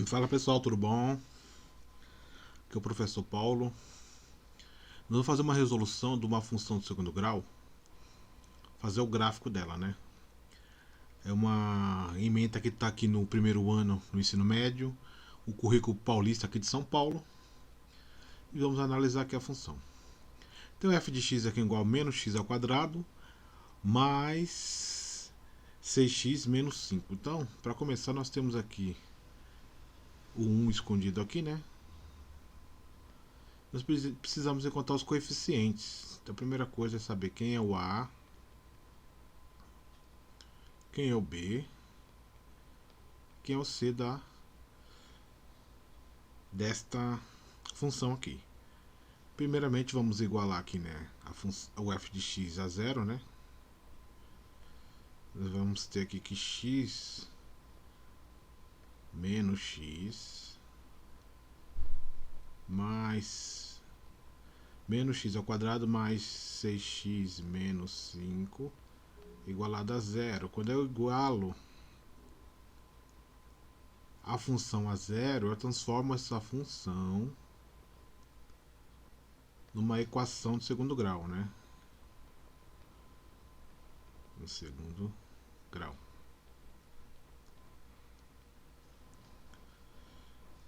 Fala pessoal, tudo bom? Aqui é o professor Paulo. Nós vamos fazer uma resolução de uma função de segundo grau, fazer o gráfico dela, né? É uma ementa que está aqui no primeiro ano no ensino médio, o currículo paulista aqui de São Paulo, e vamos analisar aqui a função. Então f de x aqui é igual a menos x ao quadrado mais 6x menos 5. Então, para começar, nós temos aqui o 1 escondido aqui, né? Nós precisamos encontrar os coeficientes. Então a primeira coisa é saber quem é o A, quem é o B, quem é o C desta função aqui. Primeiramente vamos igualar aqui, né, o f de x a zero, né? Nós vamos ter aqui que x menos x mais menos x ao quadrado mais 6x menos 5 igualado a zero. Quando eu igualo a função a zero, eu transformo essa função numa equação de segundo grau, né? No segundo grau.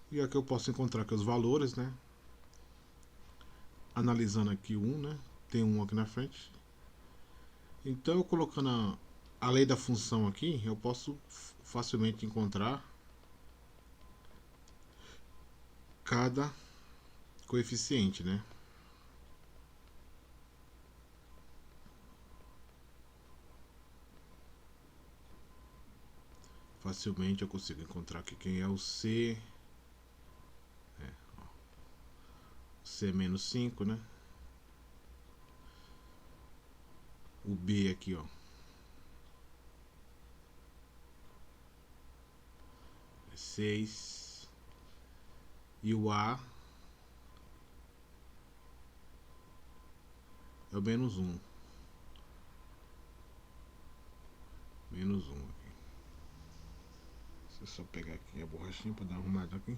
E aqui eu posso encontrar aqui os valores, né? Analisando aqui o 1, né? Tem um aqui na frente. Então, eu colocando a lei da função aqui, eu posso facilmente encontrar cada coeficiente, né? Facilmente eu consigo encontrar aqui quem é o C. C menos 5, né? O B aqui, ó. É 6. E o A é o menos 1. Menos 1 aqui. Deixa eu só pegar aqui a borrachinha para dar uma arrumada aqui.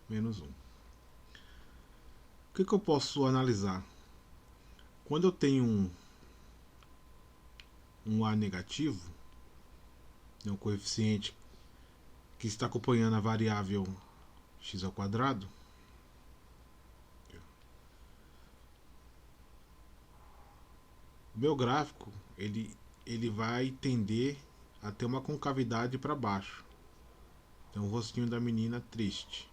Menos 1. O que eu posso analisar? Quando eu tenho um A negativo, um coeficiente que está acompanhando a variável x ao quadrado, o meu gráfico ele vai tender a ter uma concavidade para baixo. Então o rostinho da menina triste.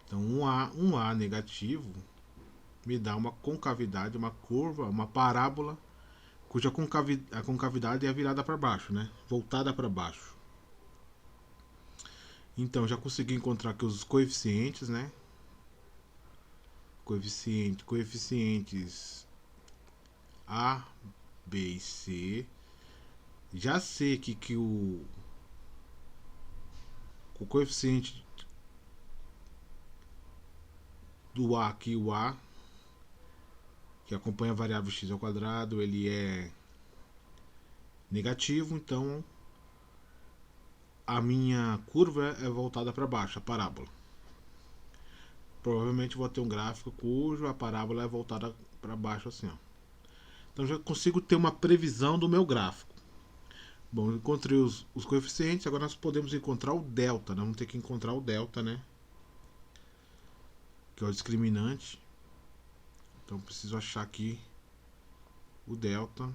Então um A negativo me dá uma concavidade, uma curva, uma parábola cuja a concavidade é virada para baixo, né? Voltada para baixo. Então já consegui encontrar aqui os coeficientes, né? Coeficientes A, B e C. Já sei que o coeficiente do A aqui, o A, que acompanha a variável x ao quadrado, ele é negativo, então a minha curva é voltada para baixo, a parábola. Provavelmente vou ter um gráfico cujo a parábola é voltada para baixo assim, ó. Então já consigo ter uma previsão do meu gráfico. Bom, encontrei os coeficientes, agora nós podemos encontrar o delta, né? Vamos ter que encontrar o delta, né? Que é o discriminante. Então preciso achar aqui o delta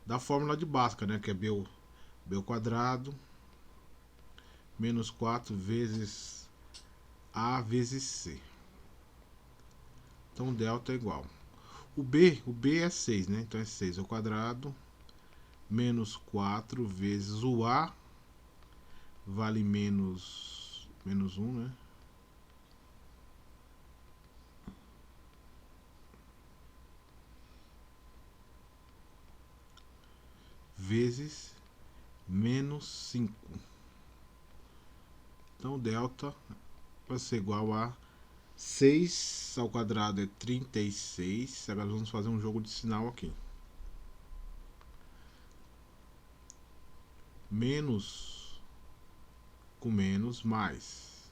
da fórmula de Bhaskara, né? Que é B ao quadrado menos 4 vezes A vezes C. Então o delta é igual. O B é 6, né? Então é 6 ao quadrado menos 4 vezes o A vale menos 1, né? Vezes menos 5. Então o delta vai ser igual a 6 ao quadrado é 36. Agora vamos fazer um jogo de sinal aqui. Menos com menos, mais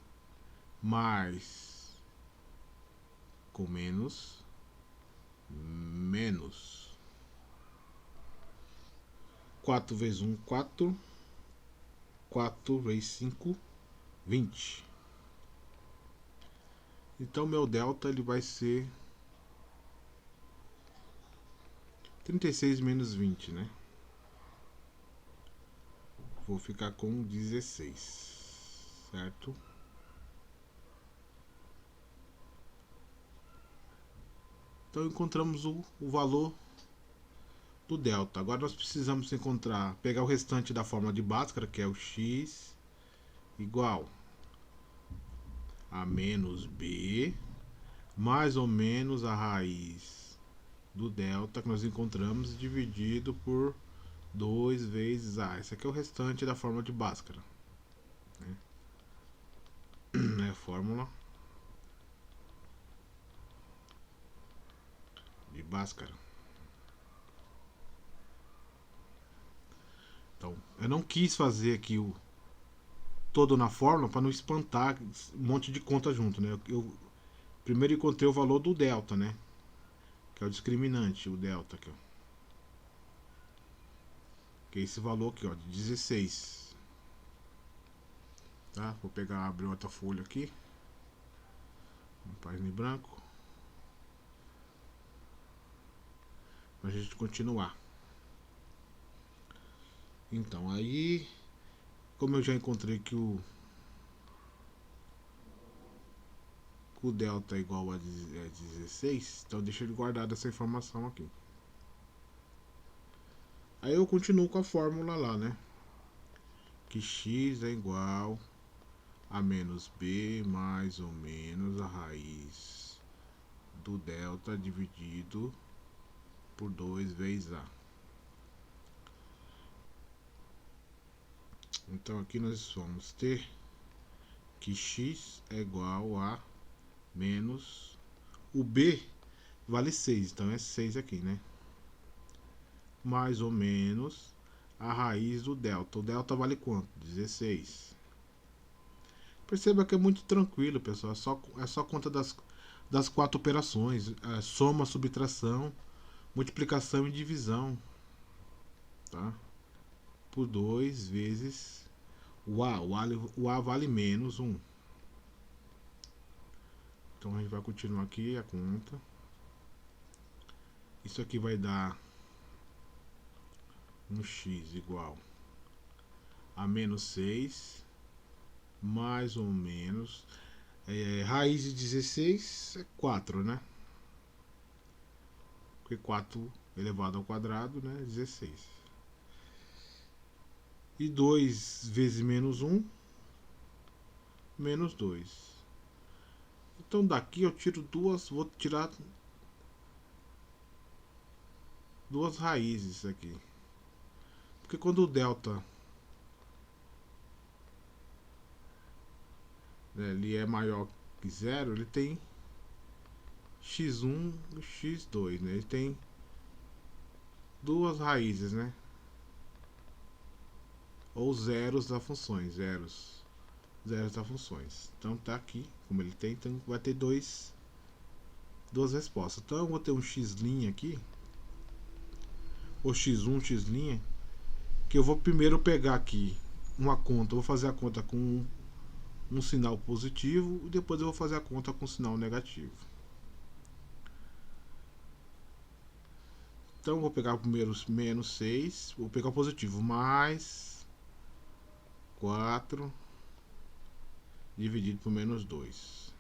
com menos, menos. 4 vezes 1, 4. 4 vezes 5, 20. Então meu delta ele vai ser 36 menos 20, né? Vou ficar com 16, certo? Então encontramos o valor do delta. Agora nós precisamos pegar o restante da fórmula de Bhaskara, que é o x igual a menos b mais ou menos a raiz do delta que nós encontramos dividido por 2 vezes a. Esse aqui é o restante da fórmula de Bhaskara. É a fórmula de Bhaskara. Então, eu não quis fazer aqui o todo na fórmula para não espantar um monte de conta junto, né? Eu primeiro encontrei o valor do delta, né? Que é o discriminante, o delta aqui, ó. Que é esse valor aqui, ó, de 16. Tá? Vou pegar, abrir outra folha aqui. Uma página em branco. Pra gente continuar. Então, aí, como eu já encontrei que o delta é igual a 16, então deixa ele guardado essa informação aqui. Aí eu continuo com a fórmula lá, né? Que x é igual a menos b mais ou menos a raiz do delta dividido por 2 vezes a. Então aqui nós vamos ter que x é igual a menos o b vale 6, então é 6 aqui, né? Mais ou menos a raiz do delta. O delta vale quanto? 16. Perceba que é muito tranquilo, pessoal. É só conta das 4 operações: soma, subtração, multiplicação e divisão. Tá? Por 2 vezes o A. O A vale menos 1. Então a gente vai continuar aqui a conta. Isso aqui vai dar um x igual a menos 6 mais ou menos raiz de 16 é 4, né? Porque 4 elevado ao quadrado, né? 16. E 2 vezes menos 1, menos 2. Então daqui eu tiro vou tirar duas raízes aqui. Porque quando o delta ele é maior que zero, ele tem x1 e x2, né? Ele tem duas raízes, né? Ou zeros da funções, zeros da funções. Então tá aqui, como ele tem, então vai ter duas respostas. Então eu vou ter um x' aqui, ou x1, x', que eu vou primeiro pegar aqui uma conta, vou fazer a conta com um sinal positivo e depois eu vou fazer a conta com sinal negativo. Então vou pegar o primeiro menos 6, vou pegar o positivo, mais 4 dividido por menos 2.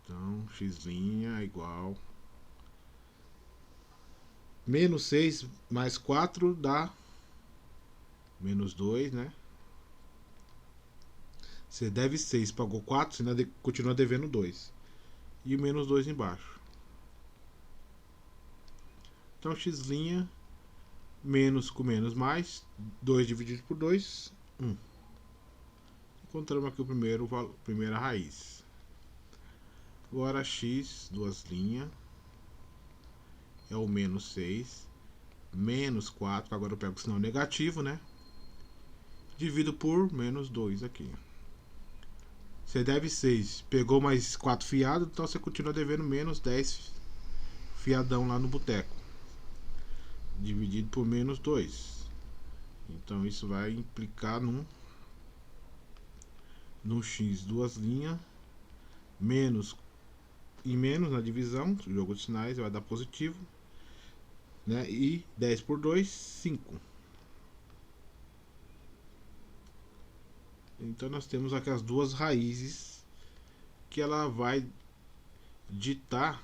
Então x' é igual menos 6 mais 4 dá menos 2, né? Você deve 6, pagou 4, você ainda continua devendo 2. E o menos 2 embaixo. Então x' menos com menos mais, 2 dividido por 2, 1. Encontramos aqui primeira raiz. Agora x, duas linhas, é o menos 6, menos 4, agora eu pego o sinal negativo, né? Divido por menos 2 aqui. Você deve 6, pegou mais 4 fiados, então você continua devendo menos 10 fiadão lá no boteco. Dividido por menos 2. Então isso vai implicar no x, duas linhas, menos e menos na divisão, jogo de sinais vai dar positivo, né? E 10 por 2, 5. Então nós temos aqui as duas raízes que ela vai ditar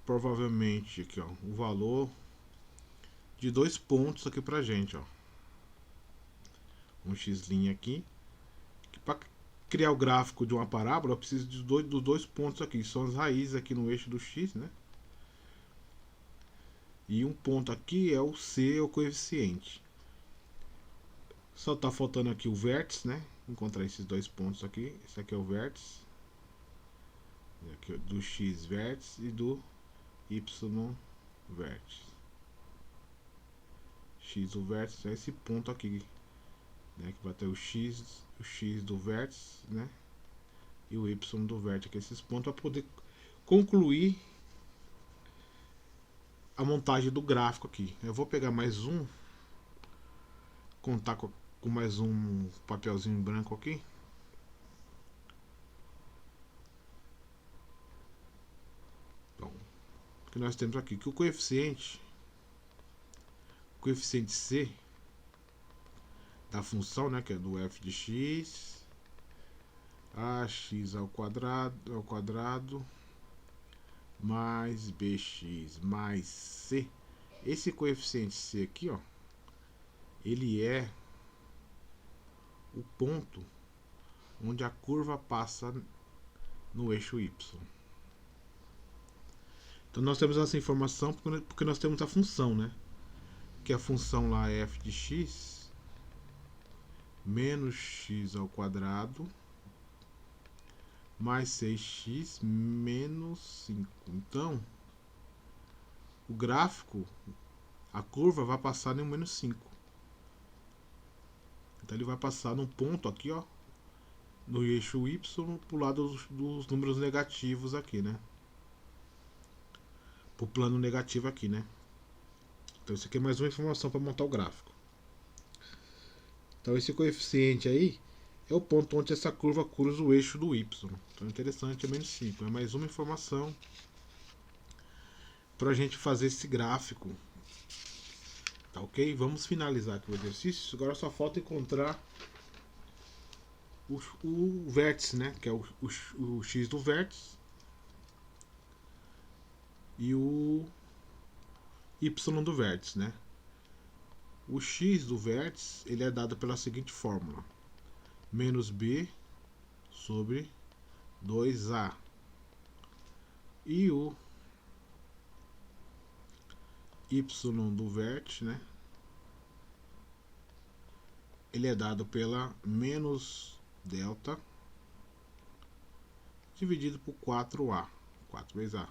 provavelmente aqui, ó, o valor de 2 pontos aqui pra gente, ó. Um x' aqui. Para criar o gráfico de uma parábola, eu preciso dos dois pontos aqui, são as raízes aqui no eixo do x, né? E um ponto aqui é o c, é o coeficiente. Só tá faltando aqui o vértice, né? Encontrar esses dois pontos aqui. Esse aqui é o vértice. Aqui do x vértice e do y vértice. X do vértice é esse ponto aqui, né? Que vai ter o x do vértice, né? E o y do vértice, aqui esses pontos, para poder concluir a montagem do gráfico aqui. Eu vou pegar mais um, contar com mais um papelzinho branco aqui. Bom, o que nós temos aqui, que o coeficiente C da função, né, que é do f de x, ax ao quadrado mais bx mais c. Esse coeficiente c aqui, ó, ele é o ponto onde a curva passa no eixo y. Então nós temos essa informação porque nós temos a função, né? Que a função lá é f de x menos x ao quadrado mais 6x menos 5. Então, o gráfico, a curva vai passar em menos 5. Então ele vai passar num ponto aqui, ó, no eixo y, pro lado dos números negativos aqui, né? Pro plano negativo aqui, né? Então isso aqui é mais uma informação para montar o gráfico. Então esse coeficiente aí é o ponto onde essa curva cruza o eixo do y. Então é interessante, é menos 5. É mais uma informação para a gente fazer esse gráfico. Tá ok? Vamos finalizar aqui o exercício. Agora só falta encontrar o vértice, né? Que é o x do vértice e o y do vértice, né? O x do vértice ele é dado pela seguinte fórmula: menos b sobre 2a. E o y do vértice, né? Ele é dado pela menos delta dividido por 4a. 4 vezes a.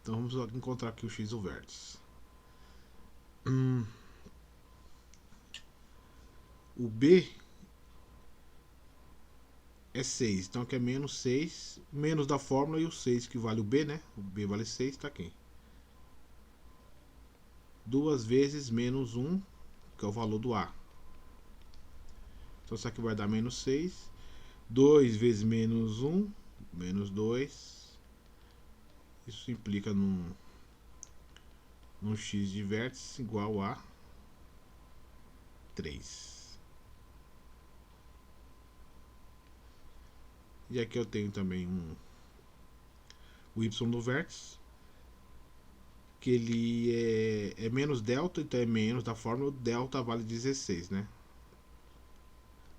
Então vamos encontrar aqui o x do vértice. O b é 6, então aqui é menos 6, menos da fórmula e o 6 que vale o b, né? O b vale 6, tá aqui. 2 vezes menos 1, que é o valor do a. Então isso aqui vai dar menos 6. 2 vezes menos 1, menos 2. Isso implica num x de vértice igual a 3. E aqui eu tenho também o y do vértice, que ele é menos delta, então é menos da fórmula, o delta vale 16, né?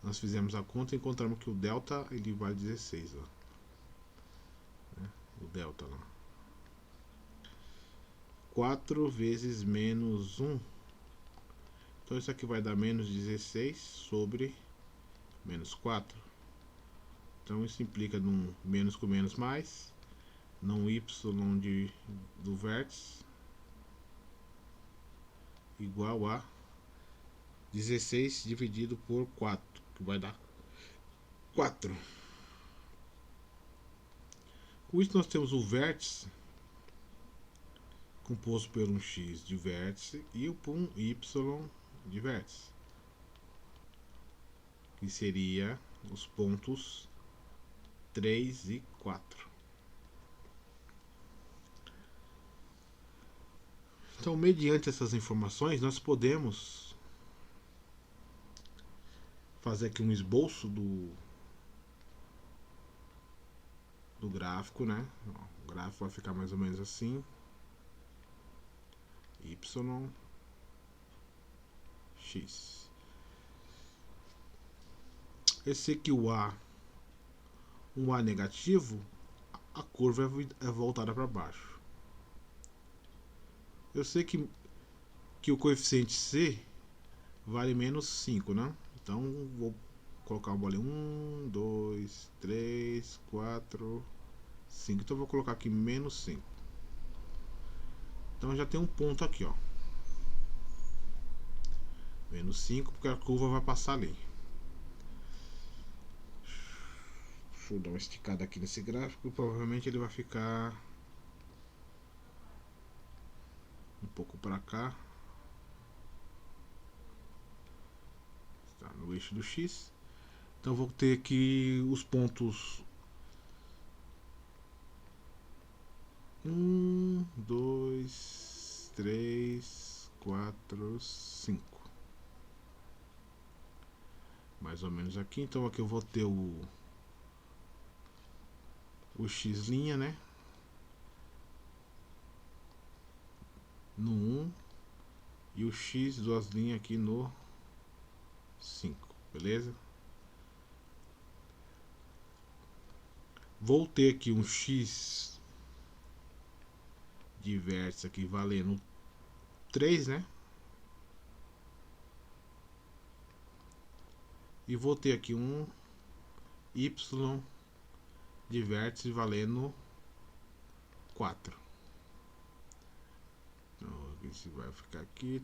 Nós fizemos a conta e encontramos que o delta ele vale 16, ó. O delta lá. 4 vezes menos 1. Então isso aqui vai dar menos 16 sobre menos 4. Então isso implica num menos com menos mais, num y do vértice igual a 16 dividido por 4, que vai dar 4. Com isso nós temos o vértice composto por um x de vértice e por um y de vértice, que seria os pontos 3 e 4. Então, mediante essas informações, nós podemos fazer aqui um esboço do gráfico, né? O gráfico vai ficar mais ou menos assim: y, x. Eu sei que o A, um A negativo, a curva é voltada para baixo. Eu sei que o coeficiente C vale menos 5, né? Então vou colocar uma bolinha 1, 2, 3, 4, 5. Então vou colocar aqui menos 5. Então já tem um ponto aqui, ó. Menos 5, porque a curva vai passar ali. Deixa eu dar uma esticada aqui nesse gráfico. Provavelmente ele vai ficar um pouco para cá. Está no eixo do X. Então vou ter aqui os pontos 1, 2, 3, 4, 5. Mais ou menos aqui. Então aqui eu vou ter o x', né? No 1 e o x, duas linhas aqui no 5, beleza? Vou ter aqui um x de vértice aqui valendo 3, né? E vou ter aqui um y de vértice valendo 4. Então, esse vai ficar aqui,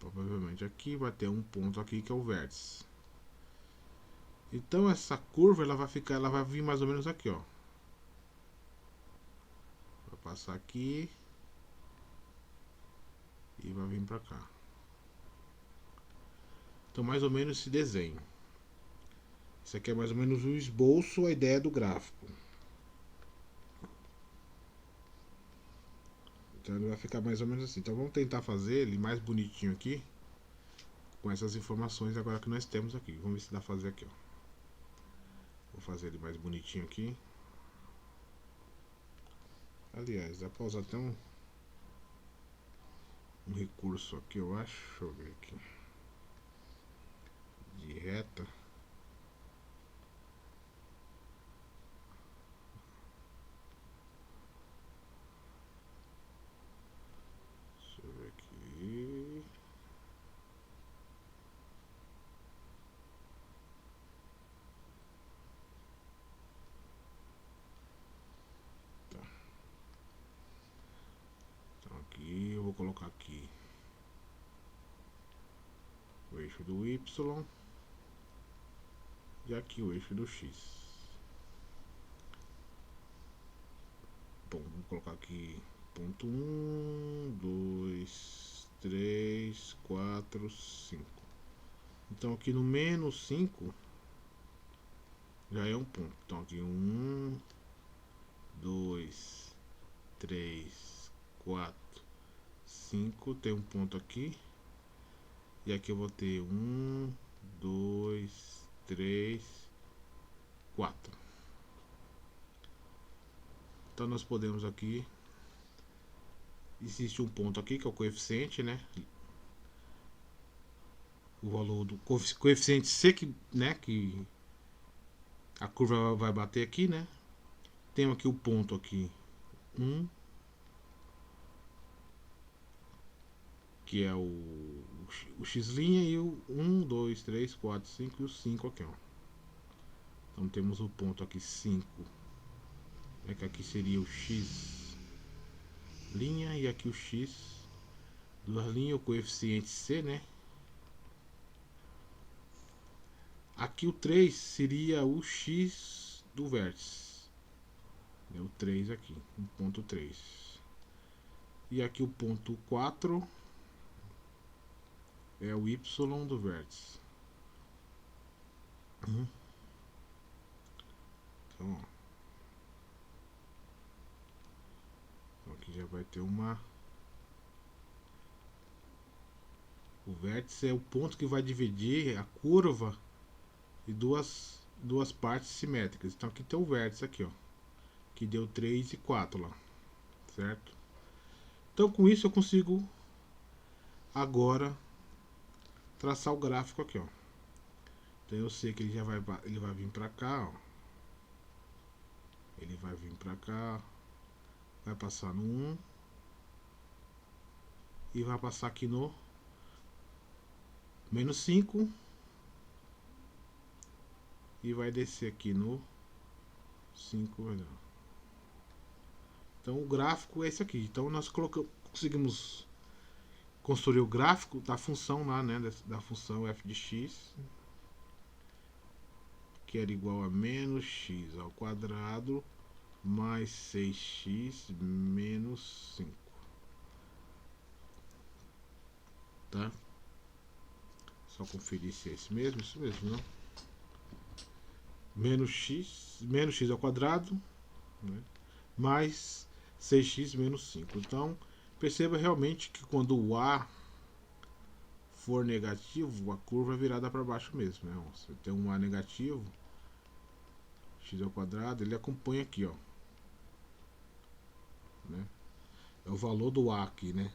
provavelmente aqui vai ter um ponto aqui que é o vértice. Então essa curva ela vai vir mais ou menos aqui, ó. Vai passar aqui e vai vir para cá. Então mais ou menos esse desenho. Isso aqui é mais ou menos o esboço, a ideia do gráfico. Então ele vai ficar mais ou menos assim. Então vamos tentar fazer ele mais bonitinho aqui, com essas informações agora que nós temos aqui. Vamos ver se dá pra fazer aqui, ó. Vou fazer ele mais bonitinho aqui. Aliás, dá pra usar até um recurso aqui, eu acho. Deixa eu ver aqui. De reta. Deixa eu ver aqui. Tá. Então aqui eu vou colocar aqui o eixo do y e aqui o eixo do x. Bom, vou colocar aqui ponto 1, 2, 3, 4, 5. Então aqui no menos 5 já é um ponto. Então aqui 1, 2, 3, 4, 5. Tem um ponto aqui. E aqui eu vou ter 1, 2, 3, 4. Então nós podemos aqui, existe um ponto aqui que é o coeficiente, né? O valor do coeficiente C, que a curva vai bater aqui, né? Temos aqui o ponto aqui 1, que é o x' e o 1, 2, 3, 4, 5 e o 5 aqui, ó. Então temos o ponto aqui 5, que aqui seria o x' e aqui o x, duas linhas, o coeficiente c, né? Aqui o 3 seria o x do vértice, o 3 aqui, o ponto 3. E aqui o ponto 4 é o y do vértice. Então, ó. Então aqui já vai ter uma... O vértice é o ponto que vai dividir a curva em duas partes simétricas. Então aqui tem o vértice aqui, ó, que deu 3 e 4 lá, certo? Então com isso eu consigo agora traçar o gráfico aqui, ó. Então eu sei que ele vai vir para cá, ó. Ele vai vir para cá, vai passar no 1 e vai passar aqui no menos 5 e vai descer aqui no 5. Então o gráfico é esse aqui. Então nós conseguimos construir o gráfico da função lá, né, da função f de x, que era igual a menos x ao quadrado mais 6x menos 5. Tá? Só conferir se é esse mesmo, isso mesmo, né? Menos x ao quadrado, né, mais 6x menos 5. Então, perceba realmente que quando o A for negativo, a curva é virada para baixo mesmo, né? Você tem um A negativo, x ao quadrado, ele acompanha aqui, ó, né? É o valor do A aqui, né?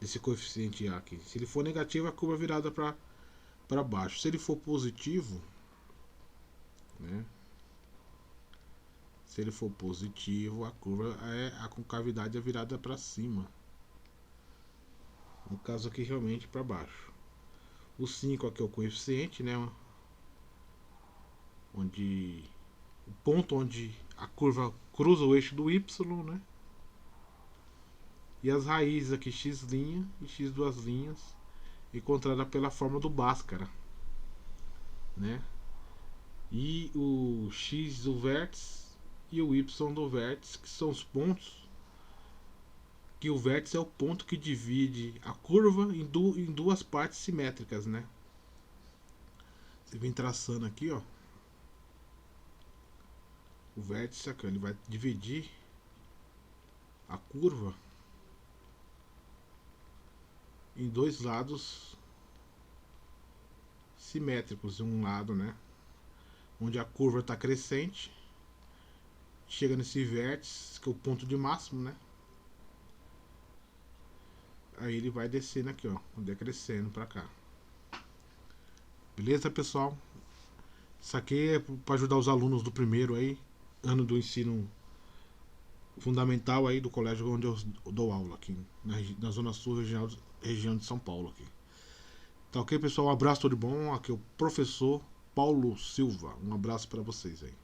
Esse coeficiente A aqui. Se ele for negativo, a curva é virada para baixo. Se ele for positivo, né? Se ele for positivo, a curva a concavidade é virada para cima. No caso aqui, realmente para baixo. O 5 aqui é o coeficiente, né? O ponto onde a curva cruza o eixo do y, né? E as raízes aqui, x' e x duas linhas, encontrada pela forma do Bhaskara, né? E o x do vértice e o y do vértice, que são os pontos que o vértice é o ponto que divide a curva em duas partes simétricas, né? Você vem traçando aqui, ó, o vértice aqui, ele vai dividir a curva em dois lados simétricos. Um lado, né, onde a curva está crescente, chega nesse vértice, que é o ponto de máximo, né? Aí ele vai descendo aqui, ó, decrescendo para cá. Beleza, pessoal? Isso aqui é para ajudar os alunos do primeiro aí, ano do ensino fundamental aí do colégio onde eu dou aula aqui na Zona Sul, região de São Paulo aqui. Tá ok, pessoal? Um abraço, tudo bom? Aqui é o professor Paulo Silva. Um abraço para vocês aí.